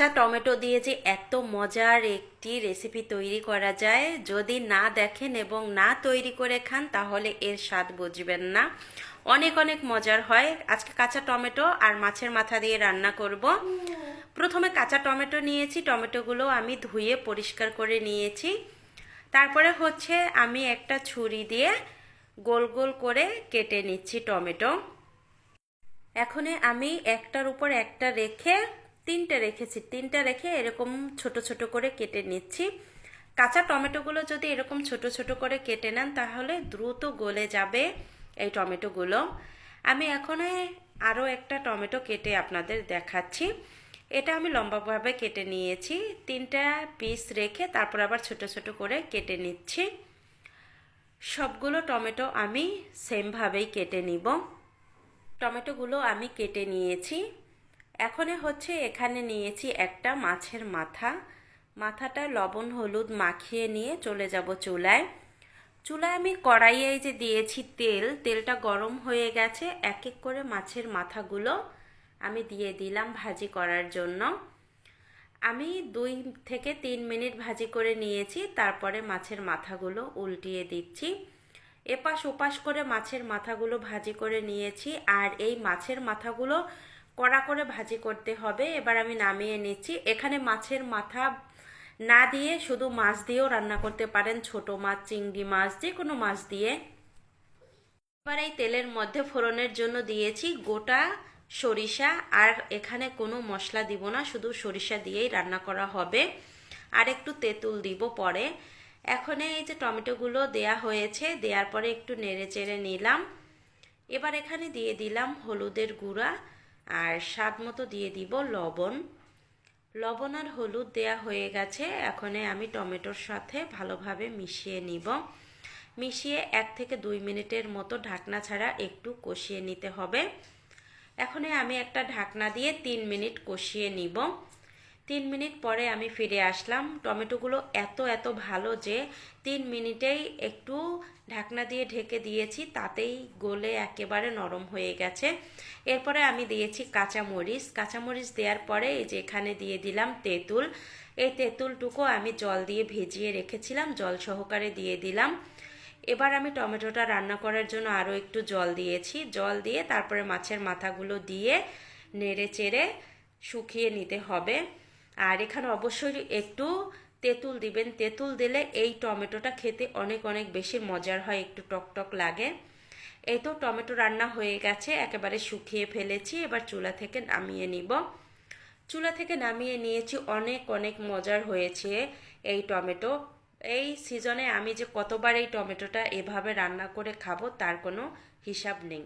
কাঁচা টমেটো দিয়ে যে এত মজার একটি রেসিপি তৈরি করা যায়, যদি না দেখেন এবং না তৈরি করে খান তাহলে এর স্বাদ বুঝবেন না। অনেক অনেক মজার হয়। আজকে কাঁচা টমেটো আর মাছের মাথা দিয়ে রান্না করব। প্রথমে কাঁচা টমেটো নিয়েছি, টমেটোগুলো আমি ধুয়ে পরিষ্কার করে নিয়েছি। তারপরে হচ্ছে আমি একটা ছুরি দিয়ে গোল গোল করে কেটে নিচ্ছি টমেটো। এখন আমি একটার উপর একটা রেখে তিনটা রেখে এরকম ছোট ছোট করে কেটে নিচ্ছি। কাঁচা টমেটোগুলো যদি এরকম ছোট ছোট করে কেটে নেন তাহলে দ্রুত গলে যাবে এই টমেটোগুলো। আমি এখন আরও একটা টমেটো কেটে আপনাদের দেখাচ্ছি। এটা আমি লম্বাভাবে কেটে নিয়েছি, তিনটা পিস রেখে তারপর আবার ছোট ছোট করে কেটে নিচ্ছি। সবগুলো টমেটো আমি সেমভাবেই কেটে নিব। টমেটোগুলো আমি কেটে নিয়েছি। এখন হচ্ছে এখানে নিয়েছি একটা মাছের মাথাটা লবণ হলুদ মাখিয়ে নিয়ে চলে যাব চুলায়। আমি কড়াইয়ে যে দিয়েছি তেলটা গরম হয়ে গেছে। এক এক করে মাছের মাথাগুলো আমি দিয়ে দিলাম ভাজি করার জন্য। আমি 2 থেকে 3 মিনিট ভাজি করে নিয়েছি। তারপরে মাছের মাথাগুলো উল্টিয়ে দিচ্ছি। এপাশ ওপাশ করে মাছের মাথাগুলো ভাজি করে নিয়েছি। আর এই মাছের মাথাগুলো কড়া করে ভাজি করতে হবে। এবার আমি নামিয়ে নিচ্ছি। এখানে মাছের মাথা না দিয়ে শুধু মাছ দিয়েও রান্না করতে পারেন, ছোট মাছ, চিংড়ি মাছ, যে কোনো মাছ দিয়ে। এবার এই তেলের মধ্যে ফোড়নের জন্য দিয়েছি গোটা সরিষা। আর এখানে কোনো মশলা দিব না, শুধু সরিষা দিয়েই রান্না করা হবে। আর একটু তেঁতুল দিব পরে। এখন এই যে টমেটোগুলো দেয়া হয়েছে, দেওয়ার পরে একটু নেড়ে চেড়ে নিলাম। এবার এখানে দিয়ে দিলাম হলুদের গুঁড়া আর স্বাদ মতো দিয়ে দিব লবণ আর হলুদ দেয়া হয়ে গেছে। এখন আমি টমেটোর সাথে ভালোভাবে মিশিয়ে নিব। মিশিয়ে 1 থেকে 2 মিনিটের মতো ঢাকনা ছাড়া একটু কষিয়ে নিতে হবে। এখন আমি একটা ঢাকনা দিয়ে 3 মিনিট কষিয়ে নিব। 3 মিনিট পরে আমি ফিরে আসলাম। টমেটোগুলো এত ভালো যে 3 মিনিটেই একটু ঢাকনা দিয়ে ঢেকে দিয়েছি, তাতেই গলে একেবারে নরম হয়ে গেছে। এরপরে আমি দিয়েছি কাঁচামরিচ দেওয়ার পরে এই যে এখানে দিয়ে দিলাম তেঁতুল। এই তেঁতুলটুকু আমি জল দিয়ে ভিজিয়ে রেখেছিলাম, জল সহকারে দিয়ে দিলাম। এবার আমি টমেটোটা রান্না করার জন্য আরও একটু জল দিয়েছি। জল দিয়ে তারপরে মাছের মাথাগুলো দিয়ে নেড়ে চেড়ে শুকিয়ে নিতে হবে। আর এখানে অবশ্যই একটু তেঁতুল দিবেন। তেঁতুল দিলে এই টমেটোটা খেতে অনেক অনেক বেশি মজার হয়, একটু টকটক লাগে। এই তো টমেটো রান্না হয়ে গেছে, একেবারে শুকিয়ে ফেলেছি। এবার চুলা থেকে নামিয়ে নিব। চুলা থেকে নামিয়ে নিয়েছি। অনেক অনেক মজার হয়েছে এই টমেটো। এই সিজনে আমি যে কতবার এই টমেটোটা এভাবে রান্না করে খাবো তার কোনো হিসাব নেই।